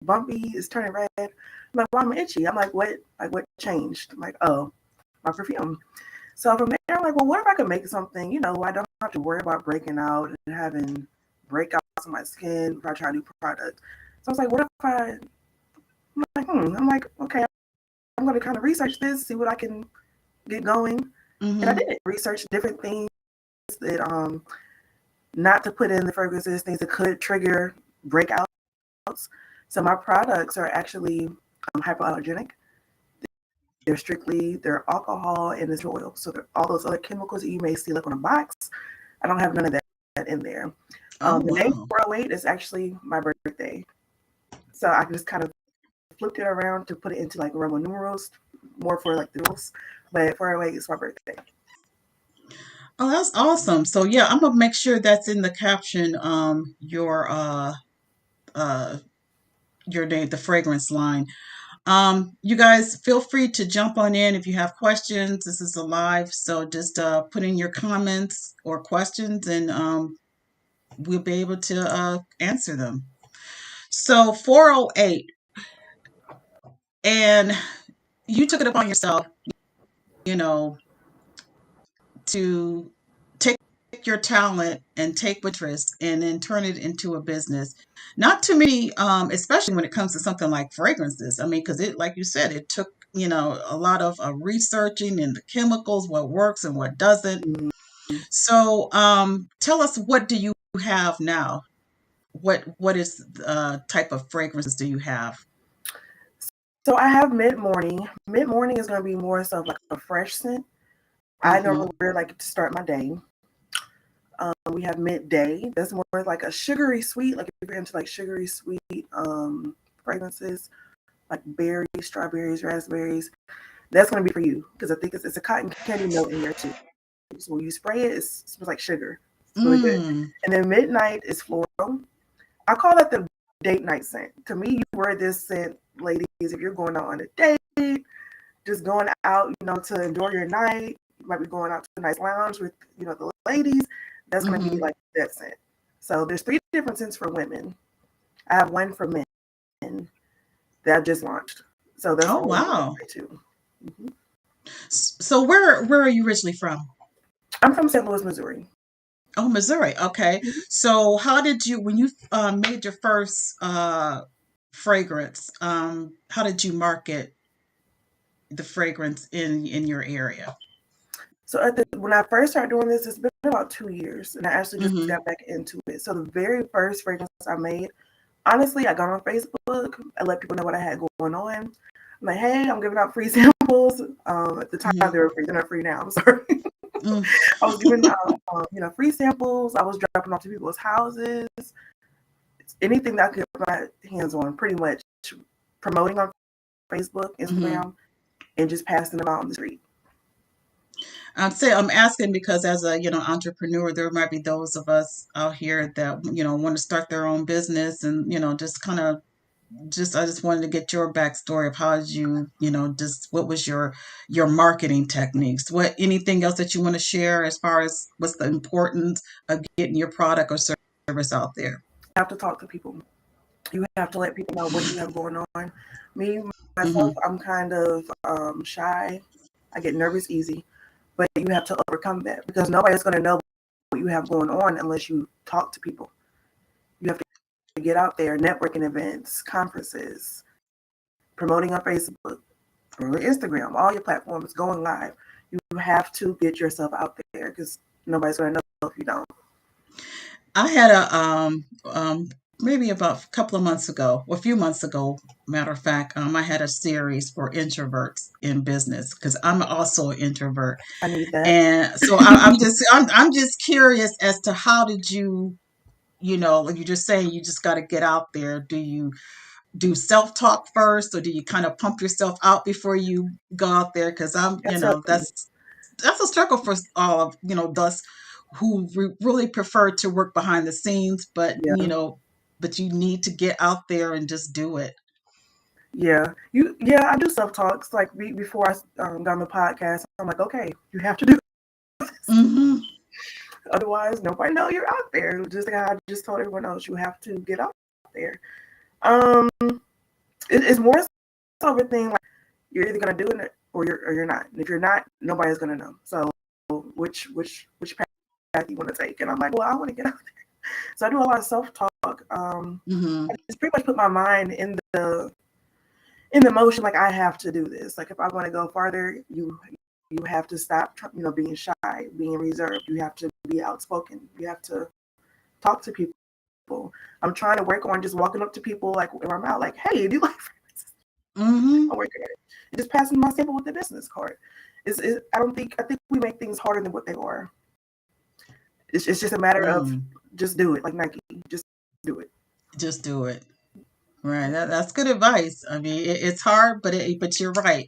bumpy. It's turning red. I'm like, well, I'm itchy. I'm like, what? Like, what changed? I'm like, oh, my perfume. So from there, I'm like, well, what if I could make something? I don't have to worry about breaking out and having breakouts on my skin if I try a new product. So I was like, what if I'm like, okay, I'm going to kind of research this, see what I can get going. And I Mm-hmm. did research different things that not to put in the fragrances, things that could trigger breakouts. So my products are actually hypoallergenic. They're alcohol and it's oil. So all those other chemicals that you may see like on a box, I don't have none of that in there. Oh, The name wow. 408 is actually my birthday. So I just kind of flipped it around to put it into like Roman numerals, more for like the rules. But 408 is my birthday. Oh, that's awesome. So yeah, I'm gonna make sure that's in the caption. Uh your name, the fragrance line. You guys feel free to jump on in if you have questions. This is a live, so just put in your comments or questions, and we'll be able to answer them. So 408, and you took it upon yourself, you know, to take your talent and take what interest and then turn it into a business. Not too many, especially when it comes to something like fragrances. I mean, because it, like you said, it took, a lot of researching in the chemicals, what works and what doesn't. Mm. So tell us, what do you have now? What is type of fragrances do you have? So I have mid morning. Mid morning is going to be more so like a fresh scent. I Mm-hmm. normally wear like to start my day. We have midday. That's more like a sugary sweet. Like if you're into like sugary sweet fragrances, like berries, strawberries, raspberries. That's going to be for you because I think it's a cotton candy note in there too. So when you spray it, it smells like sugar. It's really good. Mm. And then midnight is floral. I call that the date night scent. To me, you wear this scent, ladies, if you're going out on a date, just going out, to enjoy your night. You might be going out to a nice lounge with, the ladies. That's going to be Mm-hmm. like that scent. So there's three different scents for women. I have one for men that I just launched. So that's Oh, all on my wow. website too. hmm So where are you originally from? I'm from St. Louis, Missouri. Oh, Missouri. Okay. So how did you, when you made your first fragrance, how did you market the fragrance in your area? So when I first started doing this, it's been about 2 years, and I actually just Mm-hmm. got back into it. So the very first fragrance I made, honestly, I got on Facebook. I let people know what I had going on. I'm like, hey, I'm giving out free samples. At the time, Mm-hmm. they were free. They're not free now. I'm sorry. Mm. I was giving out, free samples. I was dropping off to people's houses. Anything that I could put my hands on, pretty much promoting on Facebook, Mm-hmm. Instagram, and just passing them out on the street. I'm asking because as a entrepreneur, there might be those of us out here that want to start their own business, and just kind of just I just wanted to get your backstory of how did you just what was your marketing techniques, what anything else that you want to share as far as what's the importance of getting your product or service out there. You have to talk to people. You have to let people know what you have going on. Me, Mm-hmm. myself, I'm kind of shy. I get nervous easy, but you have to overcome that because nobody's going to know what you have going on unless you talk to people. You have to get out there, networking events, conferences, promoting on Facebook, or Instagram, all your platforms, going live. You have to get yourself out there because nobody's going to know if you don't. I had a maybe about a couple of months ago, or a few months ago, matter of fact, I had a series for introverts in business because I'm also an introvert. I need that. And so I'm just curious as to how did you, like you're just saying, you just got to get out there. Do you do self talk first, or do you kind of pump yourself out before you go out there? Because That's up to you. that's a struggle for all of us who really prefer to work behind the scenes, but Yeah. but you need to get out there and just do it. Yeah, I do self talks like before I got on the podcast. I'm like, okay, you have to do this. Hmm. Otherwise, nobody know you're out there. Just like I just told everyone else, you have to get out there. Um, it's more so of a thing like you're either gonna do it or you're not. And if you're not, nobody's gonna know. So which path you want to take? And I'm like, well, I want to get out there. So I do a lot of self talk. Mm-hmm. I just pretty much put my mind in the motion. Like I have to do this. Like if I want to go farther, you have to stop, being shy, being reserved. You have to be outspoken. You have to talk to people. I'm trying to work on just walking up to people like where I'm out, like, hey, do you like fragrances? Mm-hmm. I'm working at it. And just passing my sample with the business card. I think we make things harder than what they are. It's just a matter of Mm. just do it, like Nike. Just do it. Just do it. Right, that's good advice. I mean, it's hard, but you're right.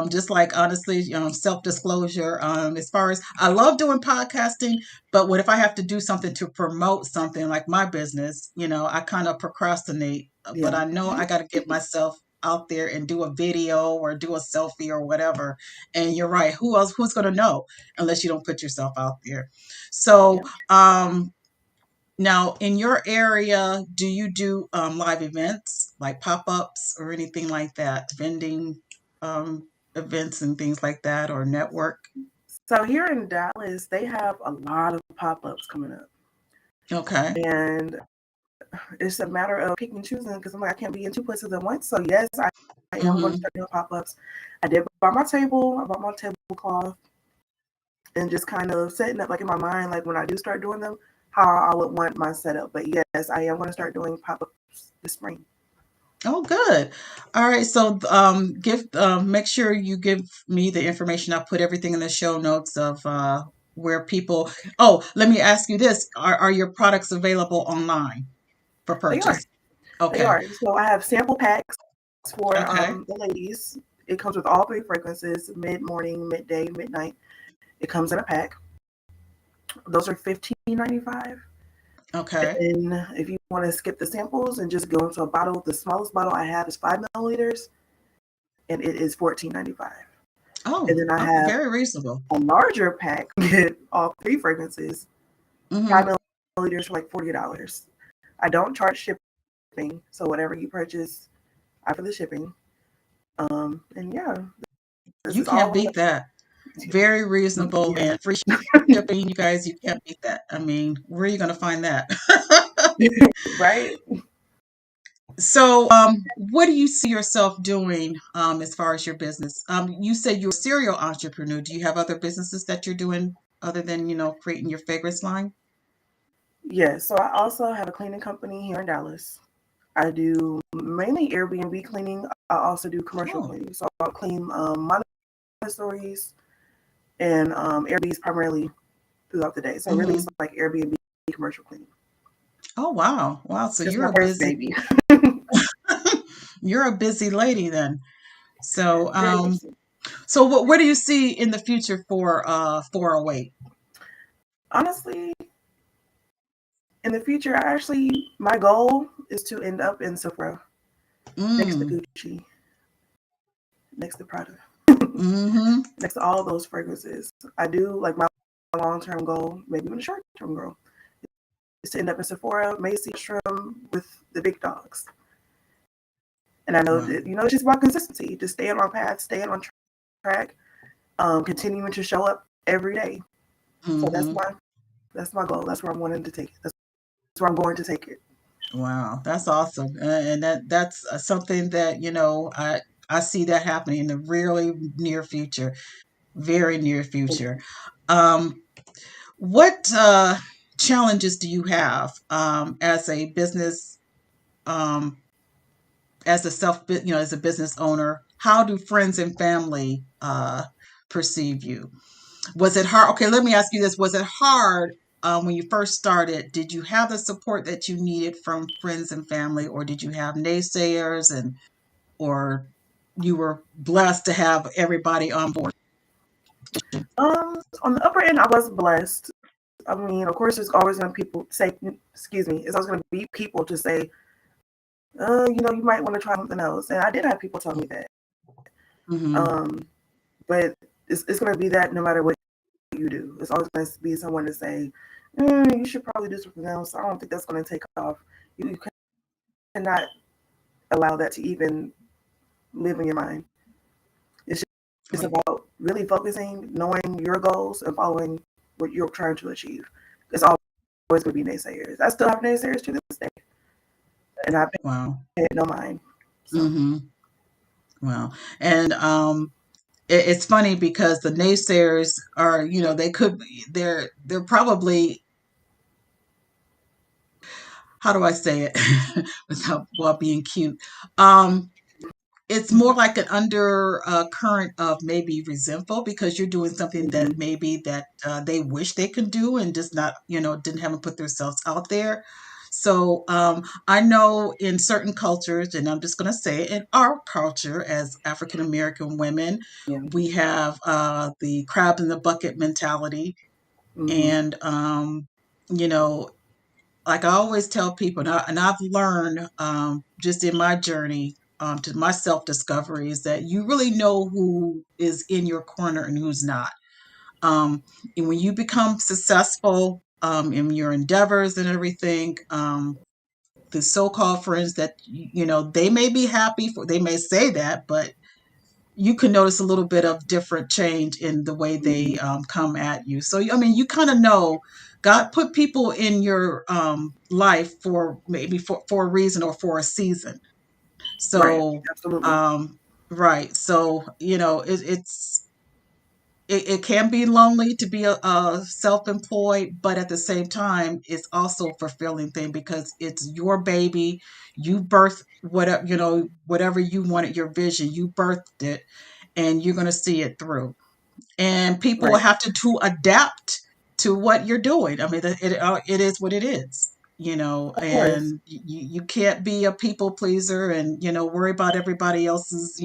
Just like honestly, self disclosure. As far as I love doing podcasting, but what if I have to do something to promote something like my business? I kind of procrastinate, but Yeah. I know I got to get myself out there and do a video or do a selfie or whatever. And you're right. Who's going to know unless you don't put yourself out there? So, Yeah. now, in your area, do you do live events like pop ups or anything like that? Vending events and things like that, or network? So here in Dallas, they have a lot of pop-ups coming up. Okay. And it's a matter of picking and choosing because I'm like, I can't be in two places at once. So yes, I am going to Mm-hmm. start doing pop-ups. I did buy my table, I bought my tablecloth, and just kind of setting up like in my mind, like when I do start doing them, how I would want my setup. But yes, I am going to start doing pop-ups this spring. Oh, good. All right. So, give make sure you give me the information. I'll put everything in the show notes of where people. Oh, let me ask you this: Are your products available online for They are. purchase? They Okay. are. So I have sample packs for Okay. the ladies. It comes with all three fragrances: mid morning, midday, midnight. It comes in a pack. Those are $15.95. Okay. And if you want to skip the samples and just go into a bottle, the smallest bottle I have is 5 milliliters, and it is $14.95. And Oh, then I okay. have Very reasonable. a larger pack with all three fragrances, five Mm-hmm. milliliters for like $40. I don't charge shipping, so whatever you purchase, I for the shipping. And yeah, this You is all can't on beat that. Very the reasonable yeah. and free shipping. You guys, you can't beat that. I mean, where are you going to find that? Right. So, what do you see yourself doing as far as your business? You said you're a serial entrepreneur. Do you have other businesses that you're doing other than, creating your fragrance line? Yeah, so I also have a cleaning company here in Dallas. I do mainly Airbnb cleaning. I also do commercial Oh, cleaning. So I'll clean Montessori's and Airbnbs primarily throughout the day. So really, it's hmm. like Airbnb commercial cleaning. Oh, wow. Wow. So Just you're my a first busy, baby. you're a busy lady then. So, Very much so. so what do you see in the future for 408? Honestly, in the future, my goal is to end up in Sephora next to Mm, Gucci, next to Prada, mm-hmm. next to all those fragrances. I do like my long term goal, maybe even a short term goal, is to end up in Sephora, Macy's, Nordstrom with the big dogs. And I know Wow. that it's just about consistency, just staying on path, staying on track, continuing to show up every day. So Mm-hmm. that's my goal. That's where I'm wanting to take it. That's where I'm going to take it. Wow, that's awesome, and that's something that I see that happening in the really near future, very near future. Um, what challenges do you have as a business, um, as a as a business owner? How do friends and family perceive you? Was it hard? Okay, let me ask you this: Was it hard when you first started? Did you have the support that you needed from friends and family, or did you have naysayers, or you were blessed to have everybody on board? On the upper end, I was blessed. I mean, of course, there's always going to people say, excuse me, it's always going to be people to say, you might want to try something else. And I did have people tell me that. Mm-hmm. Um, but it's going to be that no matter what you do. It's always going to be someone to say, you should probably do something else. I don't think that's going to take off. You cannot allow that to even live in your mind. It's just Right. about really focusing, knowing your goals, and following what you're trying to achieve. It's always going to be naysayers. I still have naysayers to this day, and I Wow. pay it no mind. So Mm-hmm. Wow. And it's funny because the naysayers are, they could they're probably, how do I say it without while being cute? Um, it's more mm-hmm. like an under current of maybe resentful because you're doing something that Mm-hmm. maybe that they wish they could do and just not, didn't haven't put themselves out there. So I know in certain cultures, and I'm just going to say it, in our culture as African American women, Yeah. we have the crab in the bucket mentality. Mm-hmm. And, you know, like I always tell people, and I've learned just in my journey to my self discovery is that you really know who is in your corner and who's not. Um, and when you become successful in your endeavors and everything, the so-called friends that they may be happy for, they may say that, but you can notice a little bit of different change in the way Mm-hmm. they come at you. So, I mean, you kind of know God put people in your life for maybe for a reason or for a season. Right. So, Absolutely. um, right. So, it can be lonely to be a self-employed, but at the same time, it's also a fulfilling thing because it's your baby. You birthed whatever, whatever you wanted, your vision, you birthed it and you're going to see it through. And people Right. have to adapt to what you're doing. I mean, it is what it is, Of course. and you can't be a people pleaser and, worry about everybody else's,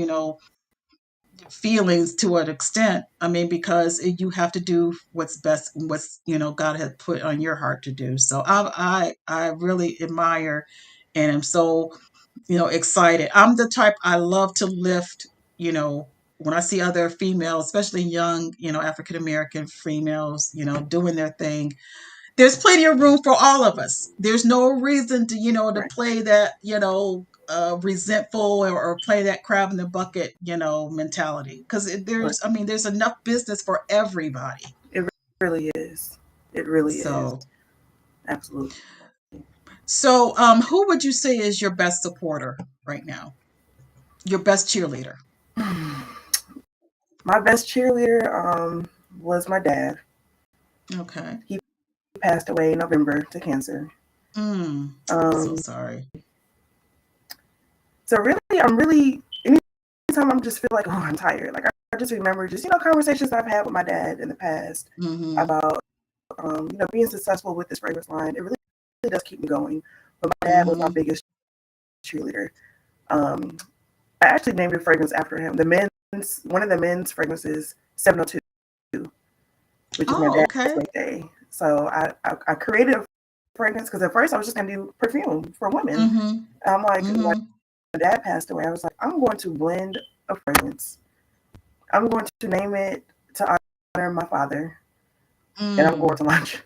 feelings to an extent. I mean, because you have to do what's best, what's, God has put on your heart to do. So I really admire and am so excited. I'm the type I love to lift, when I see other females, especially young, African American females, doing their thing. There's plenty of room for all of us. There's no reason to, to Right. play that, resentful or play that crab in the bucket, mentality. Because Right. I mean, there's enough business for everybody. It really is. It really is. So, Absolutely. so, who would you say is your best supporter right now? Your best cheerleader? My best cheerleader was my dad. Okay. He passed away in November to cancer. I'm so Um, sorry. so really, I'm really anytime I'm just feel like, oh, I'm tired. Like I just remember just conversations I've had with my dad in the past Mm-hmm. about being successful with this fragrance line. It really does keep me going. But my dad was my Mm-hmm. biggest cheerleader. Um, I actually named a fragrance after him. One of the men's fragrances, 702, which is my Oh, dad's okay. birthday. So I created a fragrance because at first I was just gonna do perfume for women. Mm-hmm. I'm like, when Mm-hmm. my dad passed away, I was like, I'm going to blend a fragrance. I'm going to name it to honor my father, and I'm going Mm. to launch.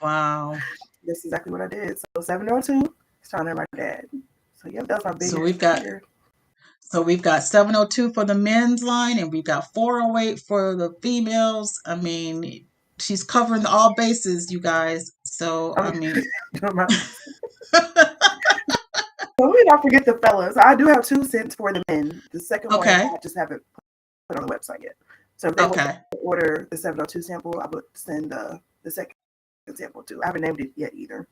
Wow. That's exactly what I did. So 702 is to honor my dad. So yeah, that's my So biggest we've got cheer. so we've got 702 for the men's line and we've got 408 for the females. I mean, she's covering all bases, you guys. So, I'm I mean, doing my best. So we not forget the fellas. I do have 2 scents for the men. The second one okay. I just haven't put on the website yet. So if they want Okay. to order the 702 sample, I would send the second sample too. I haven't named it yet either.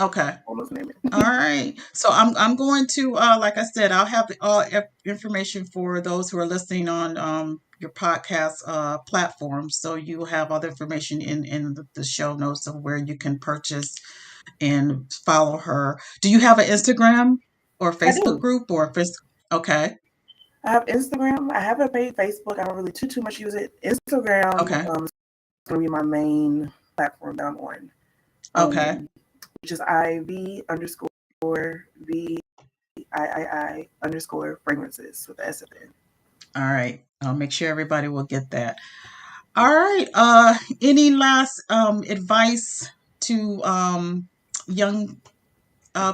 Okay. Almost name All it. right. So I'm going to like I said, I'll have the all information for those who are listening on your podcast platform. So you have all the information in the show notes of where you can purchase and follow her. Do you have an Instagram or I Facebook do. group or okay. I have Instagram. I haven't paid Facebook. I don't really too much use it. Instagram Okay. is going to be my main platform that I'm on. Okay. Which is IV_VIII_ fragrances with the S at the end. All right. I'll make sure everybody will get that. All right. Any last advice to young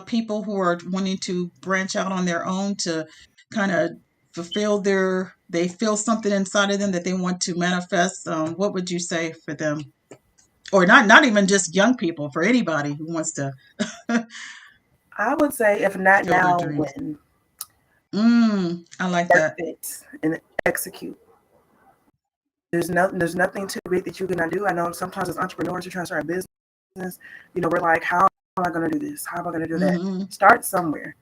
people who are wanting to branch out on their own to kind of fulfill they feel something inside of them that they want to manifest, what would you say for them? Or not even just young people, for anybody who wants to I would say, if not fulfill their now, dreams. when? I like Work that. it and execute. There's nothing too big that you cannot do. I know sometimes as entrepreneurs, you're trying to start a business. We're like, how am I going to do this? How am I going to do that? Hmm. Start somewhere.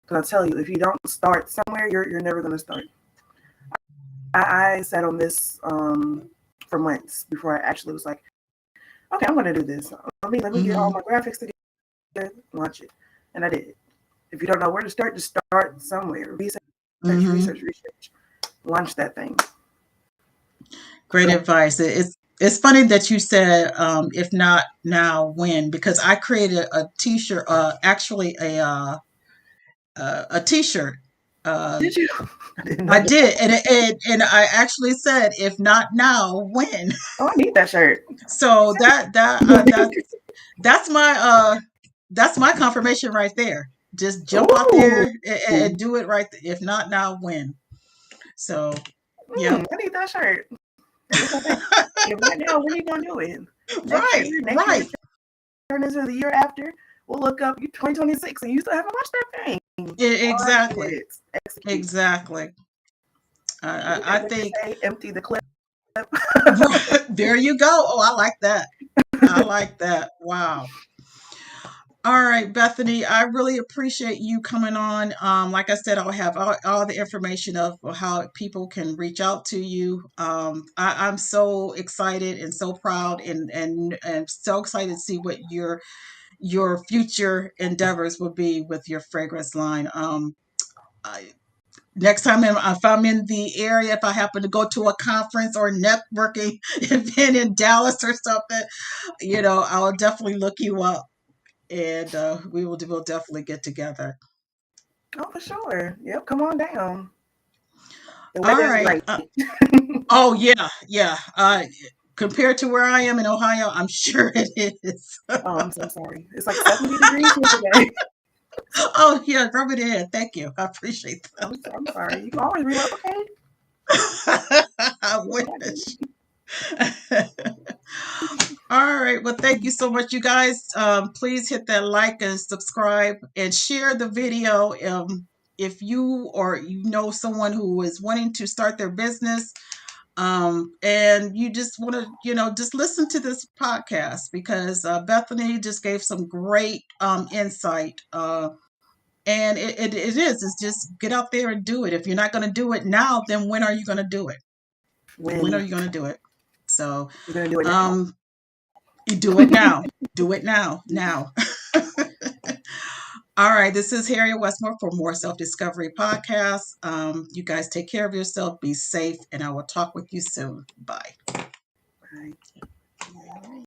Because I'll tell you, if you don't start somewhere, you're never going to start. I sat on this for months before I actually was like, okay, I'm going to do this. Let me get all Hmm. my graphics together, launch it, and I did. If you don't know where to start, just start somewhere. Research, Hmm. research, research. Launch that thing. Great advice. It's funny that you said, if not now, when, because I created a T-shirt, actually a T-shirt. Uh, Did you? I didn't know I that. did, and I actually said, if not now, when. Oh, I need that shirt. So that's my that's my confirmation right there. Just jump out Ooh. there and do it right. If not now, when? So, yep. I need that shirt. And it's okay. If not now, when are you gonna do it? Next Right, year, next year, right. return this or the year after. We'll look up you 2026 and you still haven't watched that thing. Watch Exactly, it. Execute. exactly. What I they think say, empty the clip. there you go. Oh, I like that. I like that. Wow. All right, Bethany, I really appreciate you coming on. Like I said, I'll have all the information of how people can reach out to you. I'm so excited and so proud and so excited to see what your future endeavors will be with your fragrance line. I, next time if I'm in the area, if I happen to go to a conference or networking event in Dallas or something, I'll definitely look you up and we'll definitely get together. Oh, for sure. Yep, come on down. The All weather is right. great. Oh yeah, yeah. Compared to where I am in Ohio, I'm sure it is. Oh, I'm so sorry. It's like 70 degrees here today. Oh yeah, rub it in. Thank you. I appreciate I'm sorry. You can always relocate. that. I No problem. wish. All right. Well, thank you so much, you guys. Please hit that like and subscribe and share the video. If you or you know someone who is wanting to start their business, and you just want to, just listen to this podcast because Bethany just gave some great insight. And it is. It's just get out there and do it. If you're not going to do it now, then when are you going to do it? When are When you going to do it? So, you're gonna do it now. um, you do it now. Do it now. Now. All right. This is Harriet Westmore for More Self Discovery Podcast. You guys take care of yourself, be safe, and I will talk with you soon. Bye. Right.